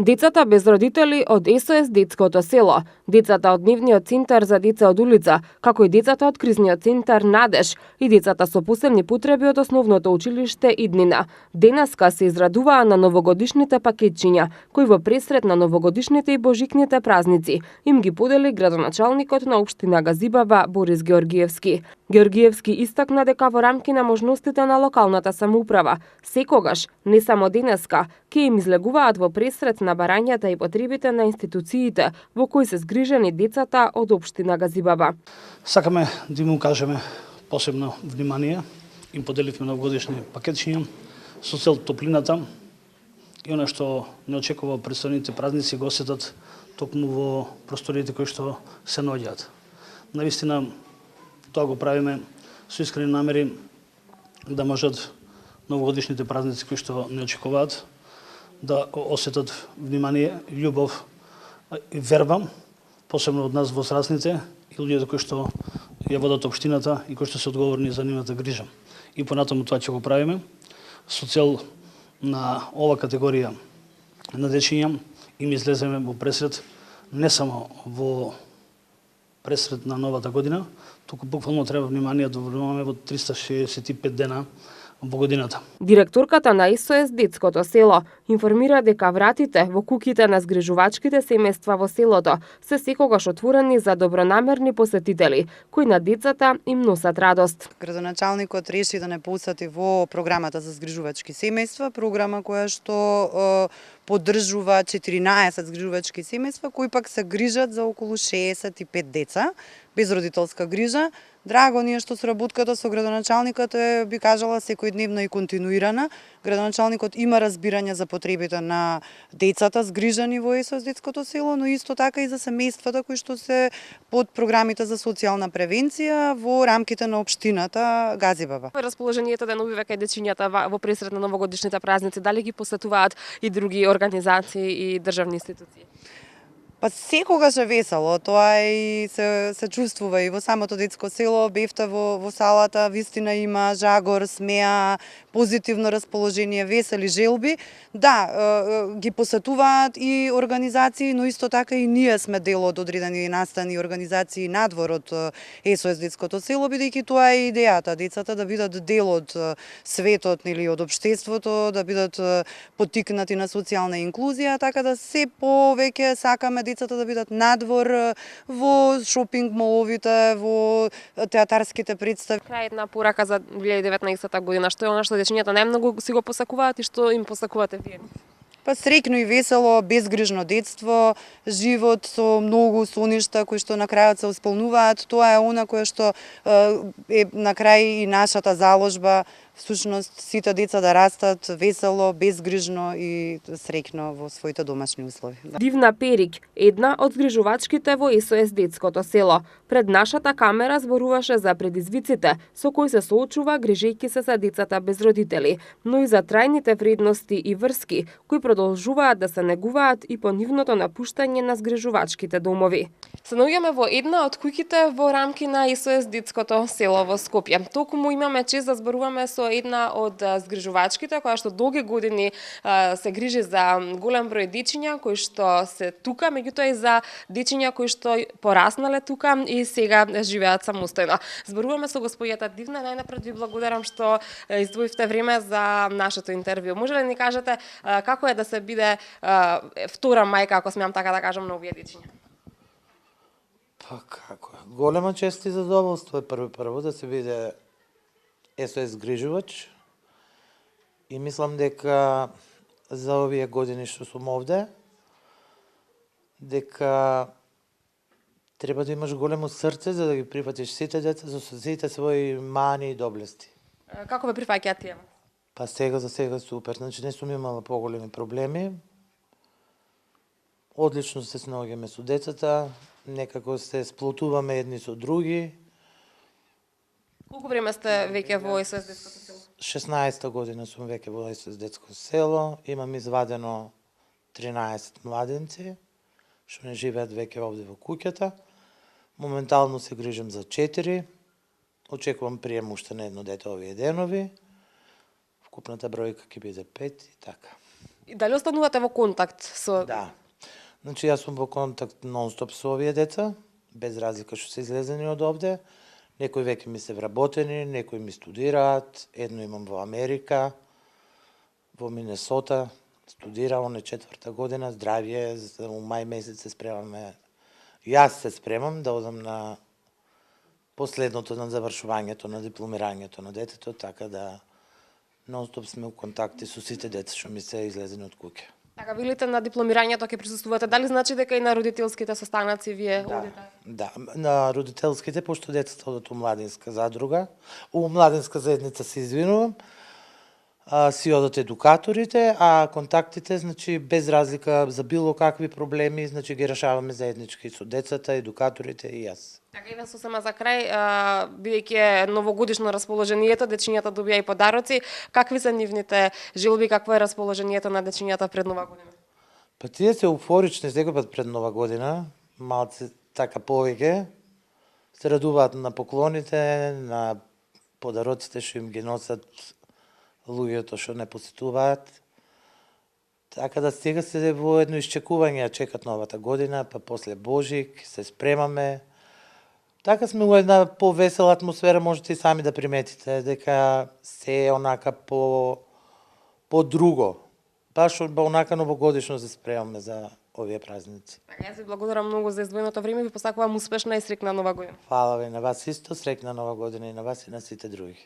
Децата без родители од СОС Детското село, децата од Нивниот центар за деца од улица, како и децата од Кризниот центар Надеж и децата со посебни потреби од основното училиште Иднина. Денеска се израдуваа на новогодишните пакетчиња, кои во пресрет на новогодишните и божикните празници им ги подели градоначалникот на општина Газибаба Борис Георгиевски. Георгиевски истакна дека во рамки на можностите на локалната самоуправа, секогаш, не само денеска, ќе им излегуваат во пресрет на барањата и потребите на институциите во кои се згрижени децата од општина Газибаба. Сакаме да им укажеме посебно внимание, им поделивме новогодишни пакетчиња со цел топлината и она што не очекува пред следните празници го осетат токму во просториите кои што се наоѓаат. Навистина, тоа го правиме со искрени намери да можат новогодишните празници кои што не очекуваат да осетат внимание, љубов и верба, посебно од нас возрастните и луѓето кои што ја водат општината и кои што се одговорни за нивната грижа. И понатаму тоа ќе го правиме со цел на ова категорија на дечиња им излеземе во пресрет не само во пресрет на новата година, туку буквално треба внимание да внимаваме во 365 дена во годината. Директорката на СОС Детското село информира дека вратите во куќите на згрижувачките семејства во селото се секогаш отворени за добронамерни посетители, кои на децата им носат радост. Градоначалникот реши да не посети во програмата за згрижувачки семејства, програма која што поддржува 14 згрижувачки семејства, кои пак се грижат за околу 65 деца без родителска грижа. Драго ни е што соработката со градоначалникот е, би кажала, секојдневна и континуирана. Градоначалникот има разбирање за потребите на децата згрижани во СОС Детското село, но исто така и за семејствата кои што се под програмите за социјална превенција во рамките на општината Газибаба. Расположението денови веќе дечињата во пресрет на новогодишните празници, дали ги посетуваат и други организации и државни институции? Па секогаш е весело, тоа и се чувствува и во самото детско село, бевте во салата, вистина има жагор, смеа, позитивно расположение, весели желби. Да, ги посетуваат и организации, но исто така и ние сме дел од одредени настани организации надвор од СОС Детското село, бидејќи тоа е идејата, децата да бидат дел од светот или од општеството, да бидат поттикнати на социјална инклузија, така да се повеќе сакаме децата да бидат надвор во шопинг моловите, во театарските представи. Крај една порака за 2019 година, што е она што дечињата најмногу си го посакуваат и што им посакувате вие? Па среќно и весело, безгрижно детство, живот со многу соништа кои што на крајот се исполнуваат. Тоа е она кое што е на крај и нашата заложба, всушност сите деца да растат весело, безгрижно и среќно во своите домашни услови. Дивна Перик, една од згрижувачките во СОС Детското село, пред нашата камера зборуваше за предизвиците со кои се соочува грижејќи се за децата без родители, но и за трајните вредности и врски кои продолжуваат да се негуваат и по нивното напуштање на згрижувачките домови. Се наоѓаме во една од куќите во рамки на СОС Детското село во Скопје. Токму имаме чест да зборуваме со една од згрижувачките која што долги години се грижи за голем број дечиња кои што се тука, меѓутоа и за дечиња кои што пораснале тука и сега живеат самостојно. Зборуваме со господјата Дивна, најнапред ви благодарам што издвоивте време за нашето интервју. Може ли ни кажете како е да се биде втора мајка, ако смеам така да кажам, на овие дечиња? Па како е? Голема чест и задоволство е прво да се биде СОС грижувач и мислам дека за овие години што сум овде, дека треба да имаш големо срце за да ги прифатиш сите деца со сите своји мани и доблести. Како ве прифаќаат тие? Па сега за сега супер, значи не сум имала поголеми проблеми. Одлично се снаоѓаме со децата, некако се сплотуваме едни со други. Колку време сте веќе во СОС Детското село? 16-та година сум веќе во СОС Детско село, имам извадено 13 младенци, што не живеат веќе овде во куќата. Моментално се грижам за 4, очекувам прием уште на едно дете овие денови. Вкупната бројка ќе биде 5 и така. И дали останувате во контакт со... Да. Значи јас сум во контакт нон-стоп со овие деца, без разлика што се излезени од овде. Некои веќе ми се вработени, некои ми студираат, едно имам во Америка, во Минесота, студира, он е 4-та година, здравје, за мај месец се спремаме. Јас се спремам да одам на последното на завршувањето на дипломирањето на детето, така да нон-стоп сме у контакти со сите деца што ми се излезени од куќе. Така, велите на дипломирањето ќе присуствувате. Дали значи дека и на родителските состанаци вие одите? Да, на родителските, пошто децата одат у младинска задруга, у младинска заедница се извинувам, си одат едукаторите, а контактите, значи, без разлика за било какви проблеми, значи, ги решаваме заеднички со децата, едукаторите и јас. Така, еден сосема за крај, бидејќи е новогодишно расположението, дечињата добија и подароци, какви се нивните желби, какво е расположението на дечињата пред Нова година? Па тие се уфорични секој пат пред Нова година, малце така повеќе, се радуваат на поклоните, на подароците што им ги носат луѓето што не посетуваат. Така да сега се во едно исчекување, чекат новата година, па после Божик, се спремаме. Така сме во една повесела атмосфера, можете и сами да приметите, дека се е онака по друго. Баш онака новогодишно се спремаме за овие празници. Така, јас ви благодарам многу за издвоеното време, ви посакувам успешна и среќна Нова година. Фала ви на вас исто, среќна Нова година и на вас и на сите други.